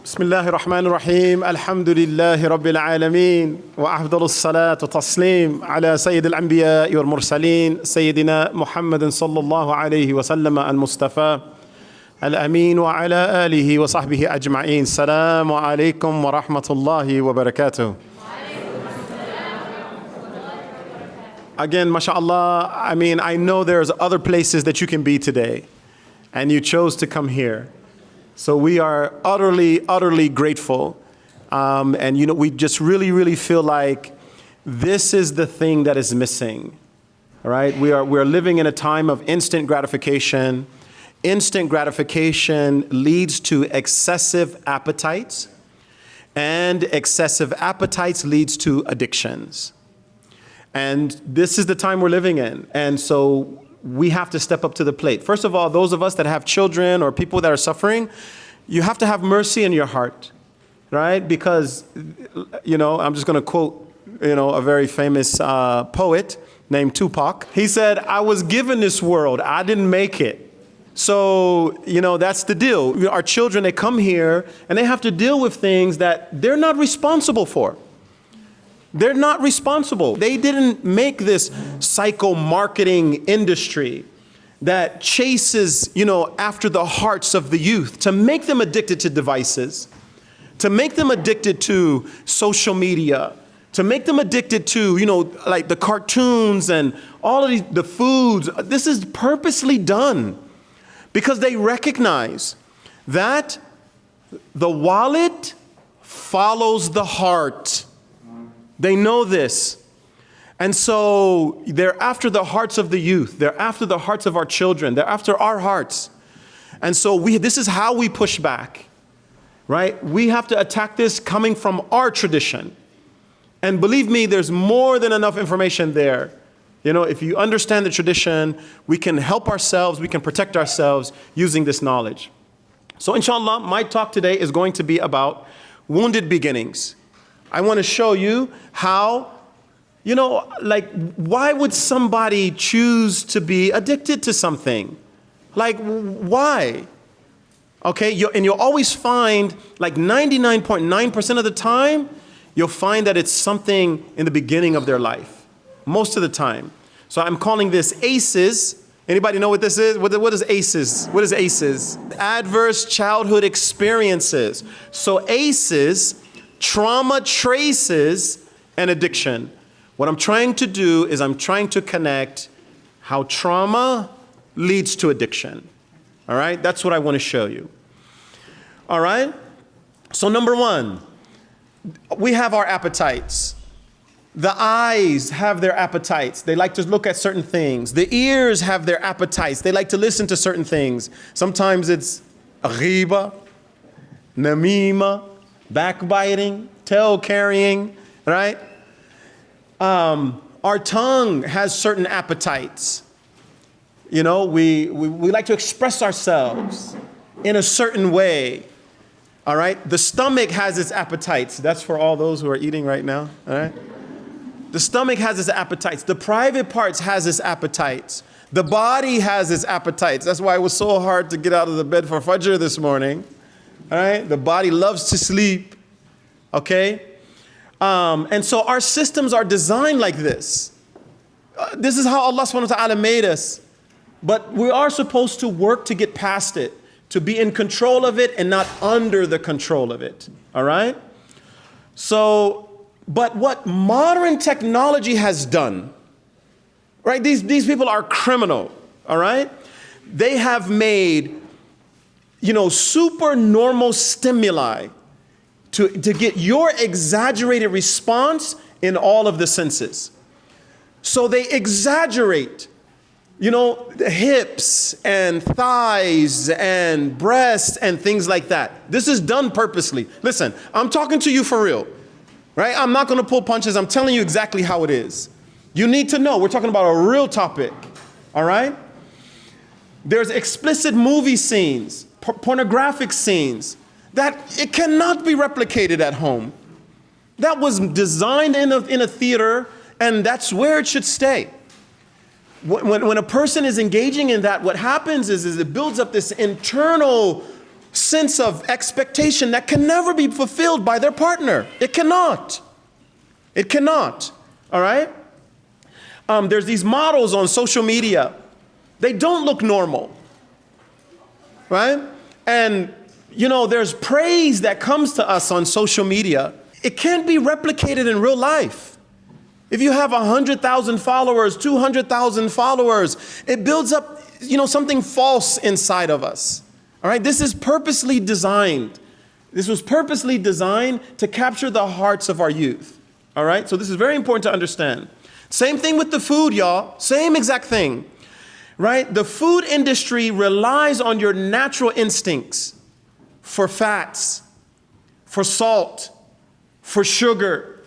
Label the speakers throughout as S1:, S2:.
S1: بسم الله الرحمن الرحيم الحمد لله رب العالمين وأفضل الصلاة والتسليم على سيد الأنبياء والمرسلين سيدنا محمد صلى الله عليه وسلم المصطفى الأمين وعلى آله وصحبه أجمعين. السلام عليكم ورحمة الله وبركاته. Again, mashallah, I know there's other places that you can be today, and you chose to come here. So we are utterly grateful. And we just really feel like this is the thing that is missing. All right? We're living in a time of instant gratification. Instant gratification leads to excessive appetites, and excessive appetites leads to addictions. And this is the time we're living in. And so we have to step up to the plate. First of all, those of us that have children or people that are suffering, you have to have mercy in your heart, right? Because, I'm just going to quote, a very famous poet named Tupac. He said, "I was given this world, I didn't make it." So, that's the deal. Our children, they come here and they have to deal with things that they're not responsible for. They're not responsible. They didn't make this psycho-marketing industry that chases, after the hearts of the youth to make them addicted to devices, to make them addicted to social media, to make them addicted to, like the cartoons and all of the foods. This is purposely done because they recognize that the wallet follows the heart. They know this. And so they're after the hearts of the youth. They're after the hearts of our children. They're after our hearts. And so this is how we push back, right? We have to attack this coming from our tradition. And believe me, there's more than enough information there. If you understand the tradition, we can help ourselves, we can protect ourselves using this knowledge. So inshallah, my talk today is going to be about wounded beginnings. I want to show you how, why would somebody choose to be addicted to something? Why? Okay, and you'll always find, 99.9% of the time, you'll find that it's something in the beginning of their life, most of the time. So I'm calling this ACEs. Anybody know what this is? What is ACEs? What is ACEs? Adverse childhood experiences. So ACEs, trauma traces, and addiction. What I'm trying to do is I'm trying to connect how trauma leads to addiction. All right? That's what I want to show you. All right? So number one, we have our appetites. The eyes have their appetites. They like to look at certain things. The ears have their appetites. They like to listen to certain things. Sometimes it's ghiba, namima, backbiting, tail carrying, right? Our tongue has certain appetites. We like to express ourselves in a certain way. All right? The stomach has its appetites. That's for all those who are eating right now. All right? The stomach has its appetites. The private parts has its appetites. The body has its appetites. That's why it was so hard to get out of the bed for Fajr this morning. All right? The body loves to sleep. Okay? And so our systems are designed like this. This is how Allah subhanahu wa ta'ala made us. But we are supposed to work to get past it, to be in control of it and not under the control of it. All right? So, but what modern technology has done, right? These people are criminal. All right? They have made, super normal stimuli to get your exaggerated response in all of the senses. So they exaggerate, the hips and thighs and breasts and things like that. This is done purposely. Listen, I'm talking to you for real, right? I'm not going to pull punches. I'm telling you exactly how it is. You need to know. We're talking about a real topic, all right? There's explicit movie scenes, pornographic scenes, that it cannot be replicated at home. That was designed in a theater, and that's where it should stay. When a person is engaging in that, what happens is it builds up this internal sense of expectation that can never be fulfilled by their partner. It cannot. It cannot. All right? There's these models on social media. They don't look normal. Right? And, there's praise that comes to us on social media. It can't be replicated in real life. If you have 100,000 followers, 200,000 followers, it builds up, something false inside of us. All right, this is purposely designed. This was purposely designed to capture the hearts of our youth. All right, so this is very important to understand. Same thing with the food, y'all. Same exact thing. Right? The food industry relies on your natural instincts for fats, for salt, for sugar.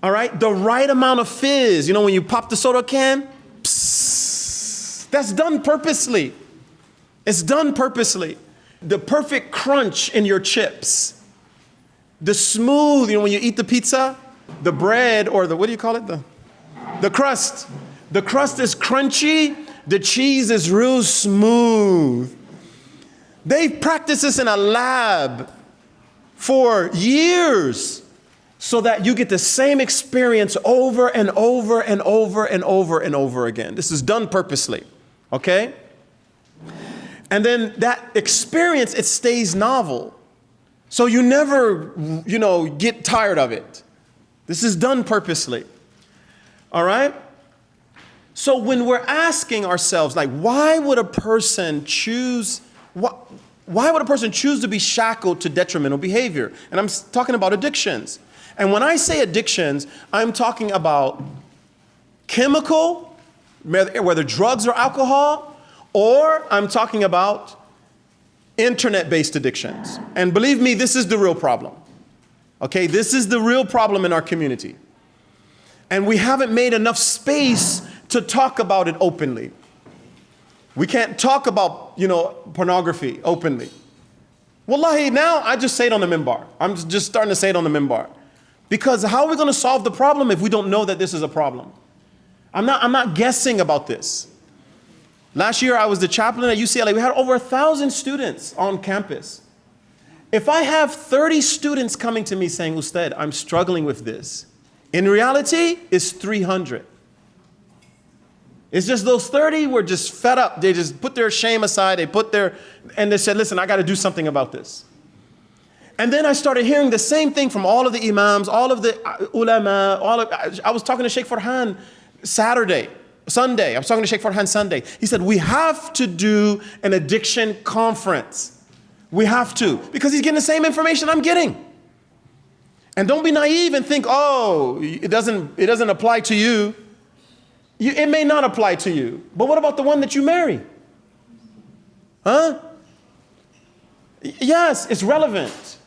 S1: All right, the right amount of fizz. When you pop the soda can, psst, that's done purposely. It's done purposely. The perfect crunch in your chips. The smooth, when you eat the pizza, the bread or what do you call it? The crust. The crust is crunchy. The cheese is real smooth. They've practiced this in a lab for years so that you get the same experience over and over and over and over and over again. This is done purposely. Okay? And then that experience, it stays novel. So you never, get tired of it. This is done purposely. All right? So when we're asking ourselves, why would a person choose to be shackled to detrimental behavior? And I'm talking about addictions. And when I say addictions, I'm talking about chemical, whether drugs or alcohol, or I'm talking about internet-based addictions. And believe me, this is the real problem. Okay, this is the real problem in our community. And we haven't made enough space to talk about it openly. We can't talk about, pornography openly. Wallahi, now I just say it on the minbar. I'm just starting to say it on the minbar. Because how are we going to solve the problem if we don't know that this is a problem? I'm not guessing about this. Last year, I was the chaplain at UCLA. We had over 1,000 students on campus. If I have 30 students coming to me saying, Ustedh, I'm struggling with this, in reality, it's 300. It's just those 30 were just fed up. They just put their shame aside. And they said, listen, I got to do something about this. And then I started hearing the same thing from all of the imams, all of the ulama, I was talking to Sheikh Farhan Sunday. I was talking to Sheikh Farhan Sunday. He said, we have to do an addiction conference. We have to, because he's getting the same information I'm getting. And don't be naive and think, it doesn't apply to you. It may not apply to you. But what about the one that you marry? Huh? Yes, it's relevant.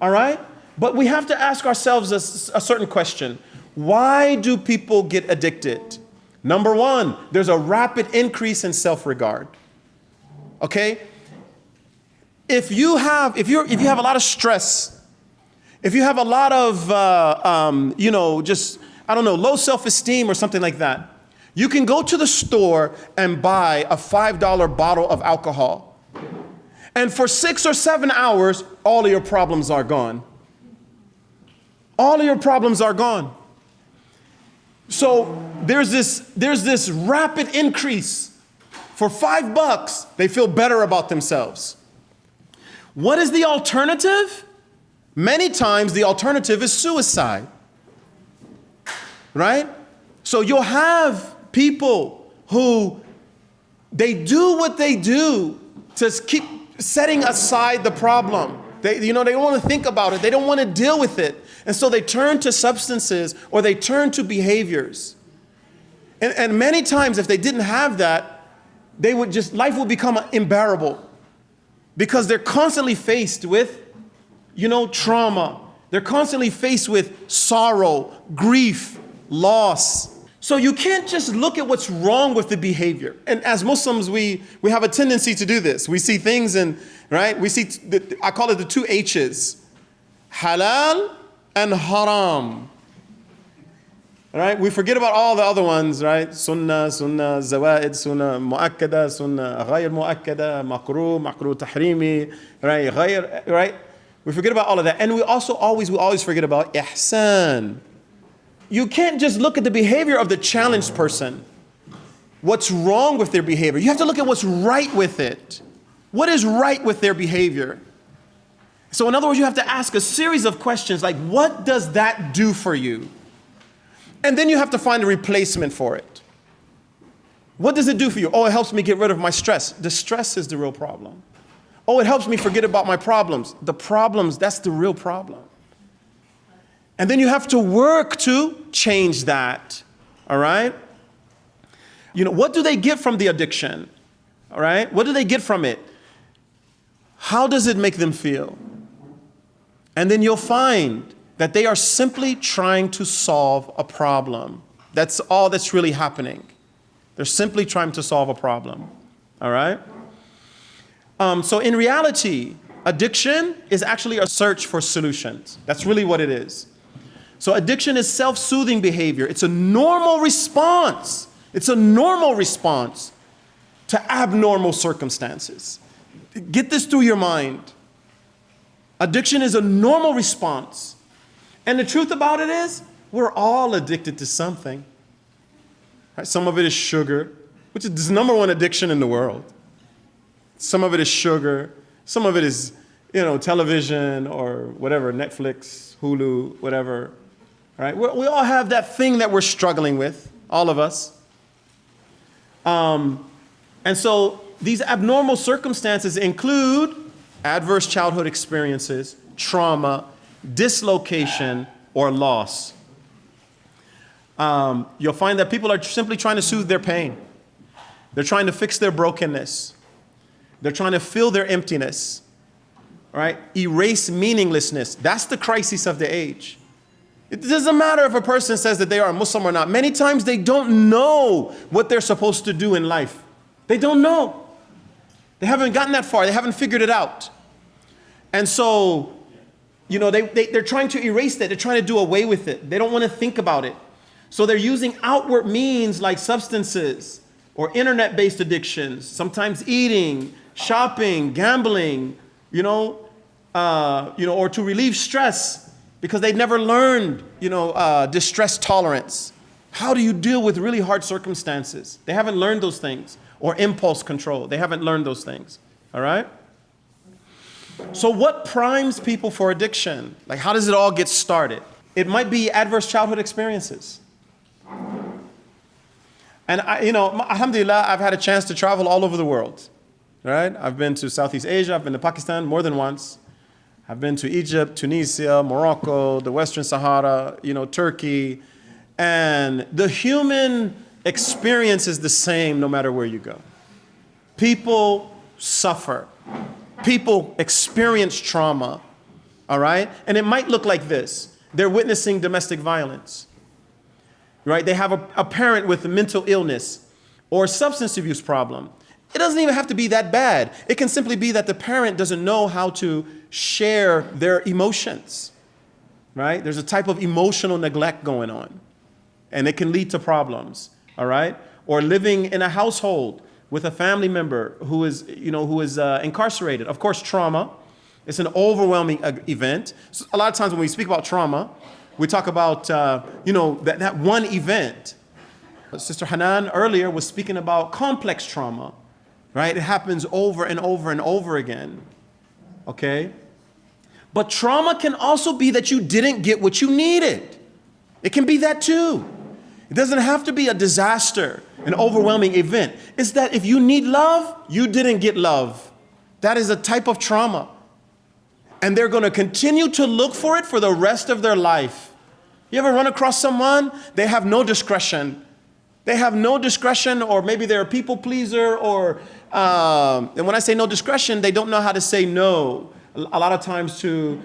S1: All right? But we have to ask ourselves a certain question. Why do people get addicted? Number one, there's a rapid increase in self-regard. Okay? If you have a lot of stress, if you have a lot of, low self-esteem or something like that, you can go to the store and buy a $5 bottle of alcohol. And for 6 or 7 hours, all of your problems are gone. All of your problems are gone. So there's this rapid increase. For $5, they feel better about themselves. What is the alternative? Many times the alternative is suicide. Right? So you'll have people who they do what they do to keep setting aside the problem. They don't want to think about it. They don't want to deal with it. And so they turn to substances or they turn to behaviors. And many times if they didn't have that, life would become unbearable because they're constantly faced with, trauma. They're constantly faced with sorrow, grief, loss. So you can't just look at what's wrong with the behavior. And as Muslims, we have a tendency to do this. We see things right? We see, I call it the 2 H's. Halal and haram. All right? We forget about all the other ones, right? Sunnah, zawaid, sunnah mu'akkada, sunnah ghayr mu'akkada, makruh tahrimi, right? Ghayr, right? We forget about all of that. And we always forget about ihsan. You can't just look at the behavior of the challenged person. What's wrong with their behavior? You have to look at what's right with it. What is right with their behavior? So in other words, you have to ask a series of questions like, what does that do for you? And then you have to find a replacement for it. What does it do for you? Oh, it helps me get rid of my stress. The stress is the real problem. Oh, it helps me forget about my problems. The problems, that's the real problem. And then you have to work to change that, all right? What do they get from the addiction? All right? What do they get from it? How does it make them feel? And then you'll find that they are simply trying to solve a problem. That's all that's really happening. They're simply trying to solve a problem. All right? So in reality, addiction is actually a search for solutions. That's really what it is. So addiction is self-soothing behavior. It's a normal response. It's a normal response to abnormal circumstances. Get this through your mind. Addiction is a normal response. And the truth about it is, we're all addicted to something. Right? Some of it is sugar, which is the number one addiction in the world. Some of it is sugar. Some of it is, television or whatever, Netflix, Hulu, whatever. Right? We all have that thing that we're struggling with, all of us. And so these abnormal circumstances include adverse childhood experiences, trauma, dislocation, or loss. You'll find that people are simply trying to soothe their pain. They're trying to fix their brokenness. They're trying to fill their emptiness, right? Erase meaninglessness. That's the crisis of the age. It doesn't matter if a person says that they are a Muslim or not. Many times they don't know what they're supposed to do in life. They don't know. They haven't gotten that far. They haven't figured it out. And so, they're trying to erase that. They're trying to do away with it. They don't want to think about it. So they're using outward means like substances or internet-based addictions, sometimes eating, shopping, gambling, or to relieve stress because they've never learned, distress tolerance. How do you deal with really hard circumstances? They haven't learned those things. Or impulse control. They haven't learned those things. All right? So what primes people for addiction? Like, how does it all get started? It might be adverse childhood experiences. And alhamdulillah, I've had a chance to travel all over the world. Right? I've been to Southeast Asia. I've been to Pakistan more than once. I've been to Egypt, Tunisia, Morocco, the Western Sahara, Turkey. And the human experience is the same no matter where you go. People suffer. People experience trauma. All right? And it might look like this. They're witnessing domestic violence. Right? They have a parent with a mental illness or substance abuse problem. It doesn't even have to be that bad. It can simply be that the parent doesn't know how to share their emotions. Right? There's a type of emotional neglect going on. And it can lead to problems. All right? Or living in a household with a family member who is incarcerated. Of course, trauma. It's an overwhelming event. So a lot of times when we speak about trauma, we talk about, that one event. Sister Hanan earlier was speaking about complex trauma, right? It happens over and over and over again, okay? But trauma can also be that you didn't get what you needed. It can be that too. It doesn't have to be a disaster, an overwhelming event. It's that if you need love, you didn't get love. That is a type of trauma. And they're going to continue to look for it for the rest of their life. You ever run across someone? They have no discretion. They have no discretion, or maybe they're a people pleaser, and when I say no discretion, they don't know how to say no. A lot of times to,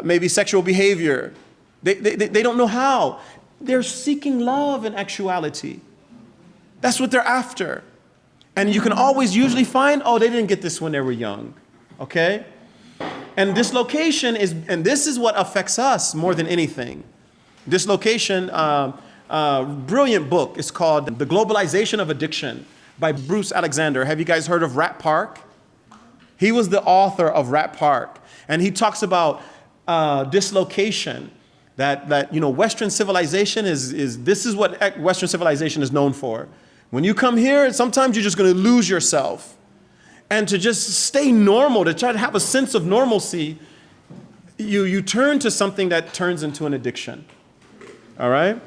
S1: maybe sexual behavior. They don't know how. They're seeking love in actuality. That's what they're after. And you can always usually find, they didn't get this when they were young. Okay? And dislocation and this is what affects us more than anything. Dislocation, brilliant book. It's called The Globalization of Addiction by Bruce Alexander. Have you guys heard of Rat Park? He was the author of Rat Park. And he talks about dislocation, that Western civilization this is what Western civilization is known for. When you come here, sometimes you're just going to lose yourself. And to just stay normal, to try to have a sense of normalcy, you turn to something that turns into an addiction. All right?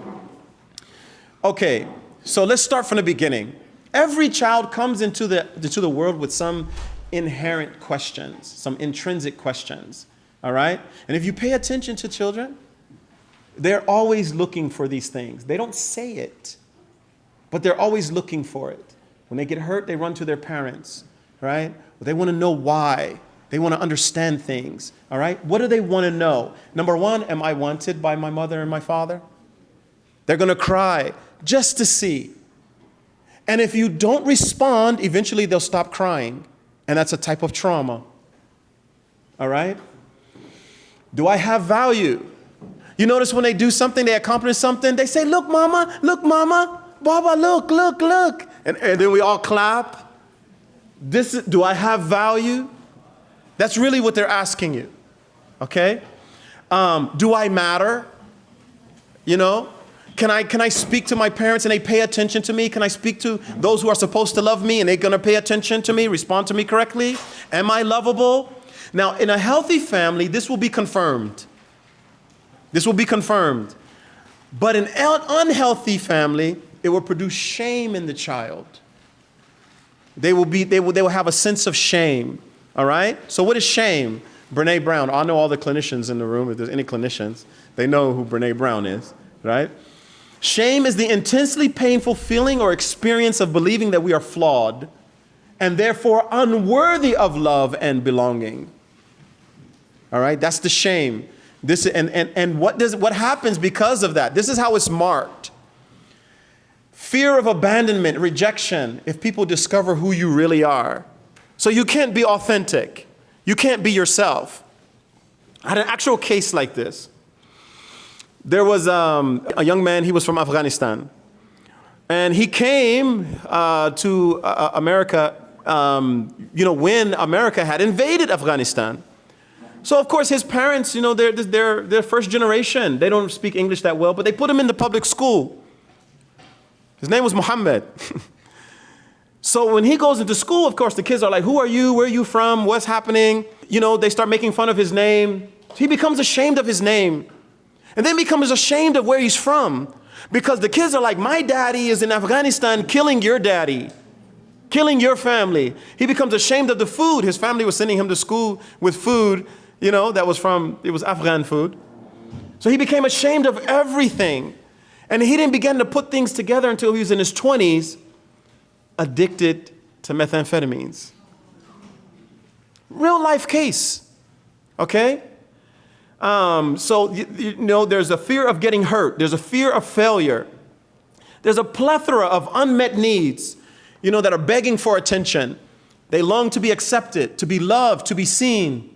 S1: Okay, so let's start from the beginning. Every child comes into the world with some inherent questions, some intrinsic questions. All right? And if you pay attention to children, they're always looking for these things. They don't say it, but they're always looking for it. When they get hurt, they run to their parents, right? They want to know why. They want to understand things, all right? What do they want to know? Number one, am I wanted by my mother and my father? They're going to cry just to see. And if you don't respond, eventually they'll stop crying. And that's a type of trauma, all right? Do I have value? You notice when they do something, they accomplish something, they say, look, mama, Baba, look. And then we all clap. Do I have value? That's really what they're asking you, okay? Do I matter? You know, can I speak to my parents and they pay attention to me? Can I speak to those who are supposed to love me and they're gonna pay attention to me, respond to me correctly? Am I lovable? Now, in a healthy family, this will be confirmed. This will be confirmed. But in an unhealthy family, it will produce shame in the child. They will have a sense of shame. All right? So what is shame? Brene Brown. I know all the clinicians in the room. If there's any clinicians, they know who Brene Brown is, right? Shame is the intensely painful feeling or experience of believing that we are flawed and therefore unworthy of love and belonging. All right? That's the shame. What happens because of that? This is how it's marked. Fear of abandonment, rejection, if people discover who you really are. So you can't be authentic. You can't be yourself. I had an actual case like this. There was a young man, he was from Afghanistan. And he came to America, when America had invaded Afghanistan. So of course his parents, they're first generation. They don't speak English that well, but they put him in the public school. His name was Muhammad. So when he goes into school, of course, the kids are like, who are you? Where are you from? What's happening? They start making fun of his name. He becomes ashamed of his name. And then becomes ashamed of where he's from. Because the kids are like, my daddy is in Afghanistan killing your daddy, killing your family. He becomes ashamed of the food. His family was sending him to school with food, it was Afghan food. So he became ashamed of everything. And he didn't begin to put things together until he was in his 20s, addicted to methamphetamines. Real life case, okay? There's a fear of getting hurt. There's a fear of failure. There's a plethora of unmet needs, that are begging for attention. They long to be accepted, to be loved, to be seen.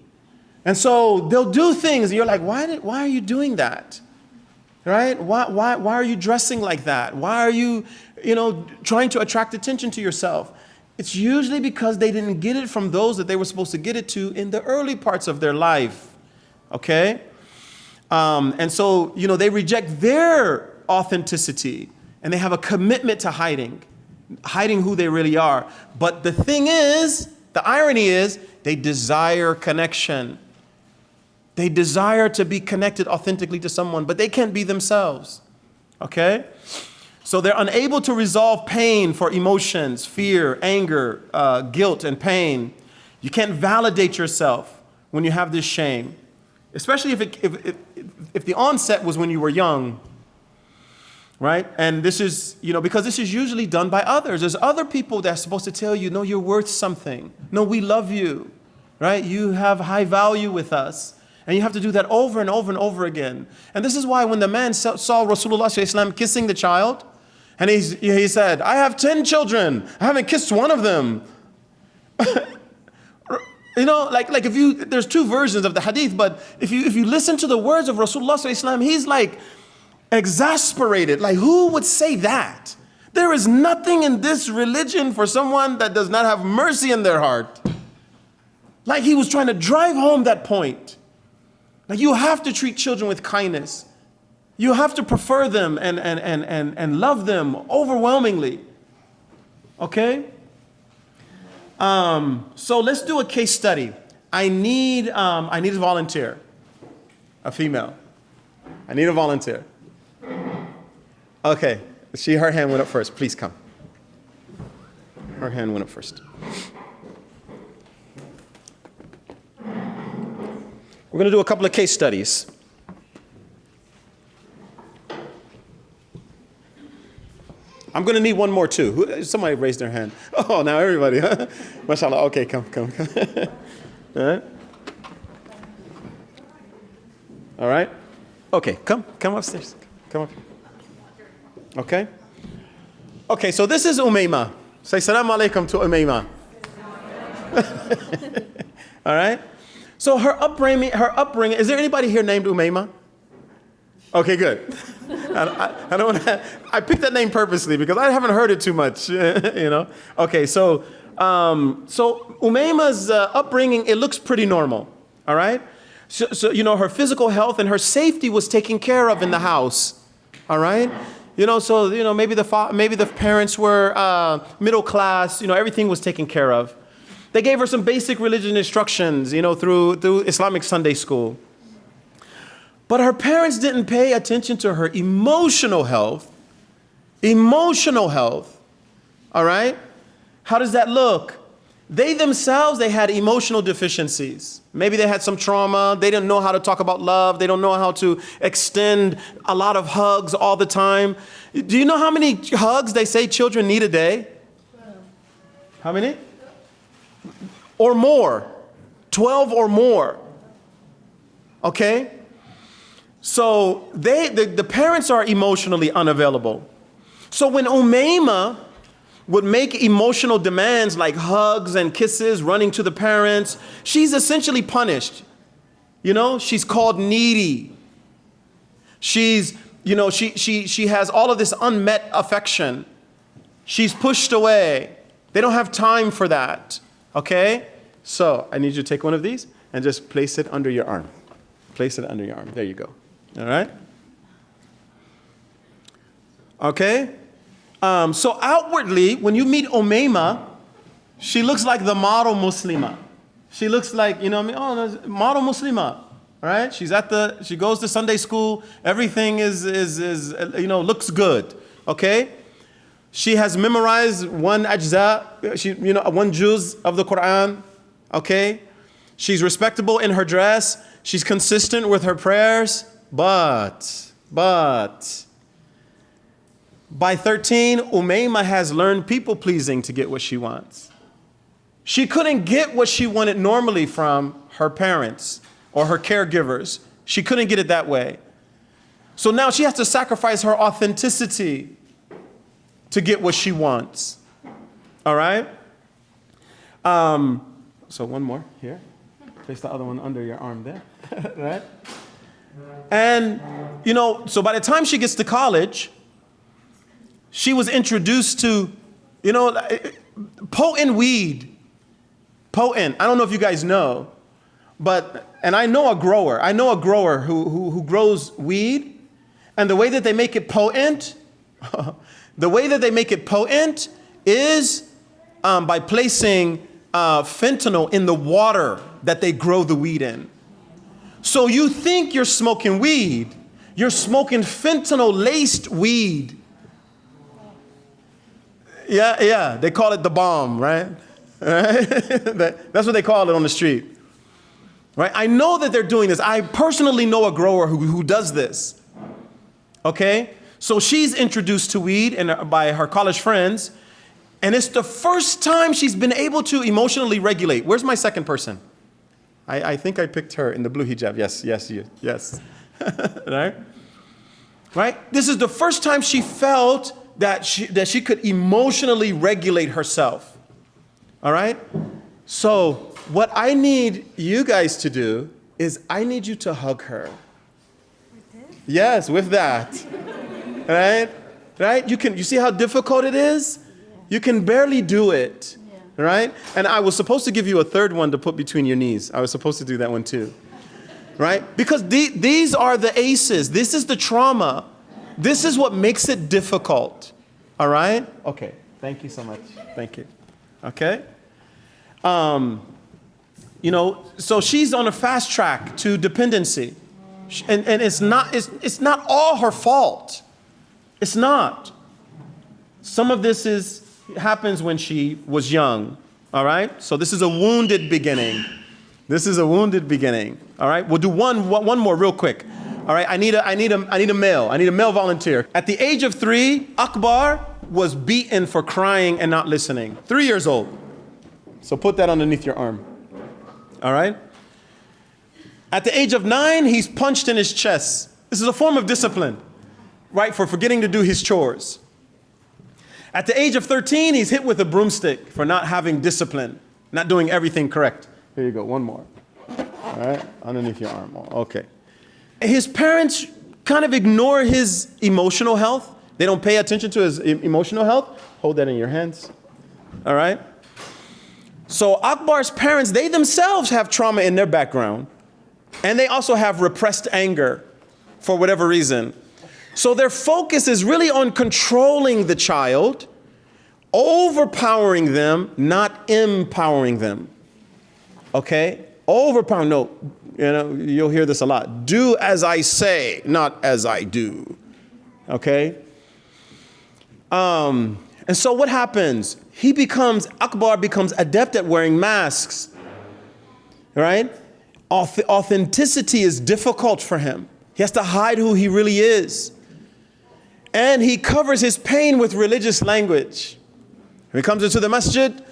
S1: And so they'll do things, and you're like, why are you doing that? Right? Why are you dressing like that? Why are you, trying to attract attention to yourself? It's usually because they didn't get it from those that they were supposed to get it to in the early parts of their life. Okay? And so, they reject their authenticity and they have a commitment to hiding who they really are. But the irony is, they desire connection. They desire to be connected authentically to someone, but they can't be themselves, okay? So they're unable to resolve pain for emotions, fear, anger, guilt, and pain. You can't validate yourself when you have this shame, especially if the onset was when you were young, right? And this is, because this is usually done by others. There's other people that's supposed to tell you, no, you're worth something. No, we love you, right? You have high value with us. And you have to do that over and over and over again. And this is why when the man saw Rasulullah SAW kissing the child, and he said, I have 10 children. I haven't kissed one of them. There's two versions of the hadith, but if you listen to the words of Rasulullah SAW, he's like, Exasperated. Like, who would say that? There is nothing in this religion for someone that does not have mercy in their heart. Like he was trying to drive home that point. Like you have to treat children with kindness. You have to prefer them and love them overwhelmingly. Okay? So let's do a case study. I need a volunteer. A female. I need a volunteer. Okay. Her hand went up first. Please come. Her hand went up first. We're going to do a couple of case studies. I'm going to need one more too. Somebody raised their hand. Oh, now everybody, huh? Mashallah. Okay, come. All right. All right. Okay, come upstairs. Come up here. Okay? Okay, so this is Umayma. Say salam alaikum to Umayma. All right? So her upbringing, is there anybody here named Umayma? Okay, good. I picked that name purposely because I haven't heard it too much, you know? Okay, so Umayma's upbringing, it looks pretty normal, all right? So, you know, her physical health and her safety was taken care of in the house, all right? You know, so, you know, maybe the parents were middle class, you know, everything was taken care of. They gave her some basic religion instructions, you know, through Islamic Sunday school. But her parents didn't pay attention to her emotional health. Emotional health, all right? How does that look? They themselves, they had emotional deficiencies. Maybe they had some trauma. They didn't know how to talk about love. They don't know how to extend a lot of hugs all the time. Do you know how many hugs they say children need a day?
S2: 12.
S1: How many? Or more. 12 or more. Okay? So the parents are emotionally unavailable. So when Umayma would make emotional demands like hugs and kisses, running to the parents, she's essentially punished. You know, she's called needy. She's, you know, she has all of this unmet affection. She's pushed away. They don't have time for that. Okay? So I need you to take one of these and just place it under your arm. Place it under your arm. There you go. All right? Okay? So outwardly, when you meet Umayma, she looks like the model Muslima. She looks like, you know what I mean? Oh, model Muslima, all right? She goes to Sunday school. Everything is you know, looks good, okay? She has memorized one ajza, one juz of the Quran, okay? She's respectable in her dress. She's consistent with her prayers, but by 13, Umayma has learned people-pleasing to get what she wants. She couldn't get what she wanted normally from her parents or her caregivers. She couldn't get it that way. So now she has to sacrifice her authenticity to get what she wants. All right? So one more here. Place the other one under your arm there. Right? And, you know, so by the time she gets to college, she was introduced to, you know, potent weed. Potent. I don't know if you guys know, and I know a grower. I know a grower who grows weed, and the way that they make it potent, is by placing fentanyl in the water that they grow the weed in. So you think you're smoking weed, you're smoking fentanyl-laced weed. Yeah, they call it the bomb, right? That's what they call it on the street, right? I know that they're doing this. I personally know a grower who does this, okay? So she's introduced to weed by her college friends, and it's the first time she's been able to emotionally regulate. Where's my second person? I think I picked her in the blue hijab. Yes. Right? This is the first time she felt that she could emotionally regulate herself. All right? So what I need you guys to do is I need you to hug her.
S2: Like this?
S1: Yes, with that. Right? Right? You see how difficult it is? You can barely do it. Right? And I was supposed to give you a third one to put between your knees. I was supposed to do that one too. Right? Because these are the aces. This is the trauma. This is what makes it difficult. All right? Okay. Thank you so much. Thank you. Okay? So she's on a fast track to dependency. And it's not all her fault. It's not. Some of this happens when she was young. All right? So this is a wounded beginning. This is a wounded beginning. All right? We'll do one more real quick. All right? I need a male. I need a male volunteer. At the age of 3, Akbar was beaten for crying and not listening. 3 years old. So put that underneath your arm. All right? At the age of 9, he's punched in his chest. This is a form of discipline, right? For forgetting to do his chores. At the age of 13, he's hit with a broomstick for not having discipline, not doing everything correct. Here you go, one more. All right, underneath your arm. Okay. His parents kind of ignore his emotional health. They don't pay attention to his emotional health. Hold that in your hands. All right? So Akbar's parents, they themselves have trauma in their background. And they also have repressed anger for whatever reason. So their focus is really on controlling the child, overpowering them, not empowering them. Okay? Overpowering, no, you'll hear this a lot. Do as I say, not as I do. Okay? And so what happens? Akbar becomes adept at wearing masks. Right? Authenticity is difficult for him. He has to hide who he really is. And he covers his pain with religious language. When he comes into the masjid,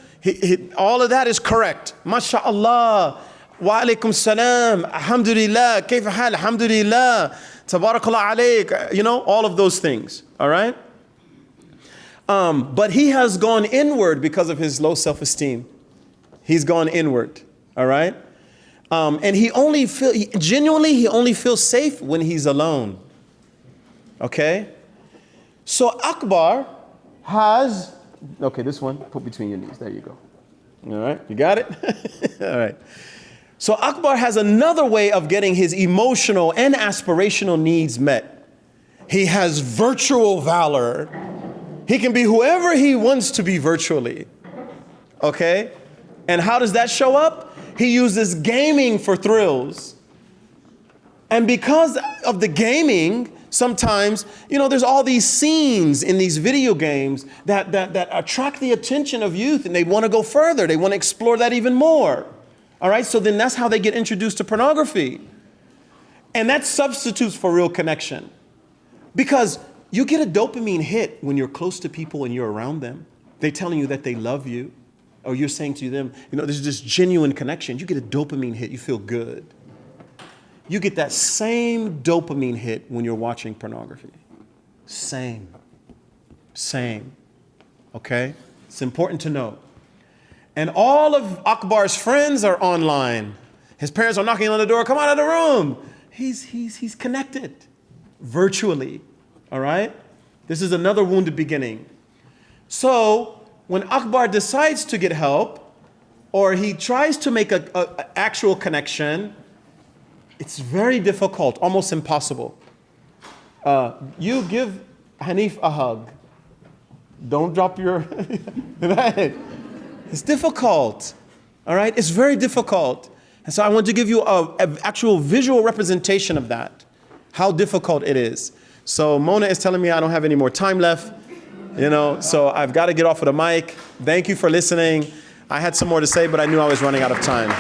S1: all of that is correct. MashaAllah, wa alaikum salam, alhamdulillah, kayfa hal, alhamdulillah, tabarakallah alayk, all of those things, all right? But he has gone inward because of his low self-esteem. He's gone inward, all right? And he only feels safe when he's alone. Okay? So Akbar has, this one, put between your knees. There you go. All right, you got it? All right. So Akbar has another way of getting his emotional and aspirational needs met. He has virtual valor. He can be whoever he wants to be virtually. Okay? And how does that show up? He uses gaming for thrills. And because of the gaming, sometimes, there's all these scenes in these video games that attract the attention of youth, and they want to go further. They want to explore that even more. All right, so then that's how they get introduced to pornography. And that substitutes for real connection. Because you get a dopamine hit when you're close to people and you're around them. They're telling you that they love you. Or you're saying to them, there's this genuine connection. You get a dopamine hit, you feel good. You get that same dopamine hit when you're watching pornography. Same. Okay? It's important to know. And all of Akbar's friends are online. His parents are knocking on the door, come out of the room. He's connected virtually. All right? This is another wounded beginning. So when Akbar decides to get help, or he tries to make an actual connection, it's very difficult, almost impossible. You give Hanif a hug. Don't drop your, right? It's difficult, all right? It's very difficult. And so I want to give you an actual visual representation of that, how difficult it is. So Mona is telling me I don't have any more time left, so I've got to get off of the mic. Thank you for listening. I had some more to say, but I knew I was running out of time.